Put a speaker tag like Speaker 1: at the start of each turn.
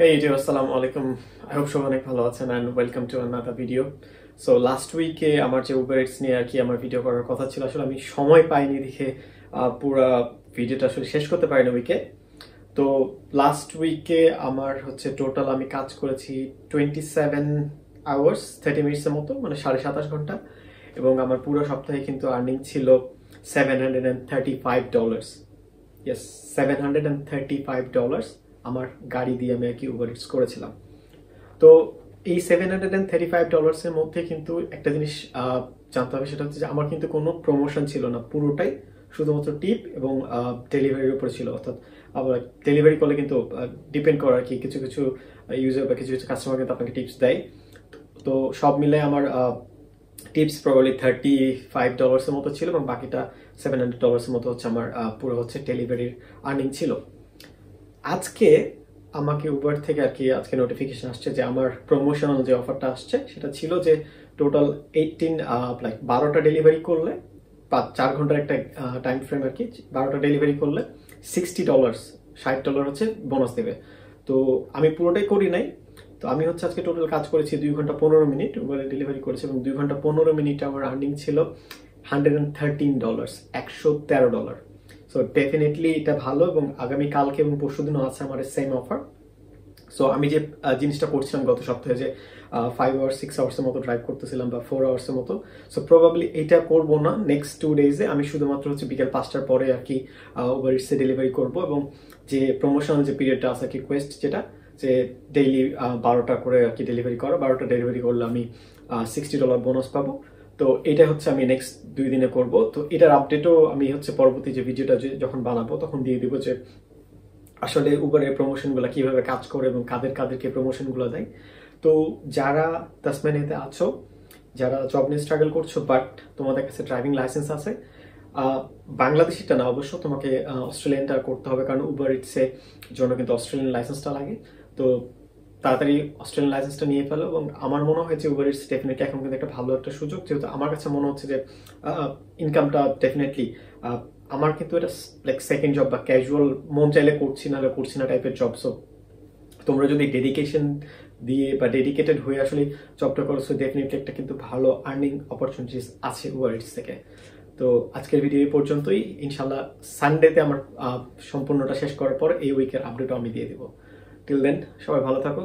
Speaker 1: Hey YouTube, আসসালামু আলাইকুম। I hope সবাই অনেক ভালো আছেন and welcome to another video. So last week আমার যে Uber Eats নিয়ে আর কি আমার ভিডিও করার কথা ছিল, আসলে আমি সময় পাইনি দেখে পুরো ভিডিওটা আসলে শেষ করতে পারিনি উইকে। তো লাস্ট উইকে আমার হচ্ছে টোটাল আমি কাজ করেছি 27 hours 30 মিনিটসের মতো, মানে 27.5 ঘন্টা, এবং আমার পুরো সপ্তাহে কিন্তু আর্নিং ছিল $735. ইয়েস, $735 আমার গাড়ি দিয়ে আমি আর কি উবার ইটস করেছিলাম। তো এই $735 এর মধ্যে কিন্তু একটা জিনিস জানতে হবে, সেটা হচ্ছে যে আমার কিন্তু কোনো প্রমোশন ছিল না, পুরোটাই শুধুমাত্র টিপ এবং ডেলিভারির উপরে ছিল। অর্থাৎ আবার ডেলিভারি করলে কিন্তু ডিপেন্ড করে আর কি, কিছু কিছু ইউজার বা কিছু কিছু কাস্টমার কিন্তু আপনাকে টিপস দেয়। তো সব মিলে আমার টিপস প্রবাবলি $35 এর মতো ছিল এবং বাকিটা $700 এর মতো হচ্ছে আমার পুরো হচ্ছে ডেলিভারির আর্নিং ছিল। আজকে আমাকে উবার থেকে আর কি আজকে নোটিফিকেশন আসছে যে আমার প্রমোশনাল যে অফারটা আসছে সেটা ছিল যে টোটাল 12টা ডেলিভারি করলে 4 ঘন্টার একটা টাইম ফ্রেম আর কি, 12টা ডেলিভারি করলে $60 $60 হচ্ছে বোনাস দেবে। তো আমি পুরোটাই করি নাই, তো আমি হচ্ছে আজকে টোটাল কাজ করেছি 2 ঘন্টা 15 মিনিট, উবারে ডেলিভারি করেছি এবং 2 ঘন্টা 15 মিনিট আমার আর্নিং ছিল $113 $113। সো ডেফিনেটলি এটা ভালো এবং আগামী কালকে এবং পরশুদিনও আছে আমার সেম অফার। সো আমি যে জিনিসটা করছিলাম গত সপ্তাহে যে 5 আওয়ার্স 6 আওয়ার্সের মতো ড্রাইভ করতেছিলাম বা 4 আওয়ার্সের মতো, সো প্রবাবলি এটা করবো না। নেক্সট 2 ডেজে আমি শুধুমাত্র হচ্ছে বিকেল 5টার পরে আর কি উবার ইটসে ডেলিভারি করবো এবং যে প্রমোশনাল যে পিরিয়ডটা আছে আর কি, কোয়েস্ট যেটা যে ডেইলি 12টা করে আর কি ডেলিভারি করো, 12টা ডেলিভারি করলে আমি $60 বোনাস পাবো। তো এটা হচ্ছে আমি নেক্সট 2 দিনে করব। তো এটার আপডেটও আমি হচ্ছে পরবর্তী যে ভিডিওটা যখন বানাবো তখন দিয়ে দিব যে আসলে উবারের প্রমোশনগুলো কিভাবে কাজ করে এবং কাদেরকে প্রমোশনগুলো দেয়। তো যারা তাসমানিয়াতে আছো, যারা জব নিয়ে স্ট্রাগল করছো বাট তোমাদের কাছে ড্রাইভিং লাইসেন্স আছে, বাংলাদেশিটা না অবশ্য, তোমাকে অস্ট্রেলিয়ানটা করতে হবে, কারণ উবার ইটসে জন্য কিন্তু অস্ট্রেলিয়ান লাইসেন্সটা লাগে। তো তাড়াতাড়ি অস্ট্রেলিয়ান লাইসেন্সটা নিয়ে ফেলো এবং আমার মনে হয় যে উবার ইটস ডেফিনেটলি এখন কিন্তু একটা ভালো একটা সুযোগ, যেহেতু আমার কাছে মনে হচ্ছে যে ইনকামটা ডেফিনেটলি আমার কিন্তু এটা লাইক সেকেন্ড জব বা ক্যাজুয়াল, মন চাইলে করছি নাহলে করছি না টাইপের জব। সো তোমরা যদি ডেডিকেশন দিয়ে বা ডেডিকেটেড হয়ে আসলে জবটা করছো, ডেফিনেটলি একটা কিন্তু ভালো আর্নিং অপরচুনিটিস আছে উবার ইটস থেকে। তো আজকের ভিডিও এই পর্যন্তই। ইনশাল্লাহ সানডেতে আমার সম্পূর্ণটা শেষ করার পর এই উইকের আপডেটও আমি দিয়ে দিব। টিল দেন সবাই ভালো থাকো।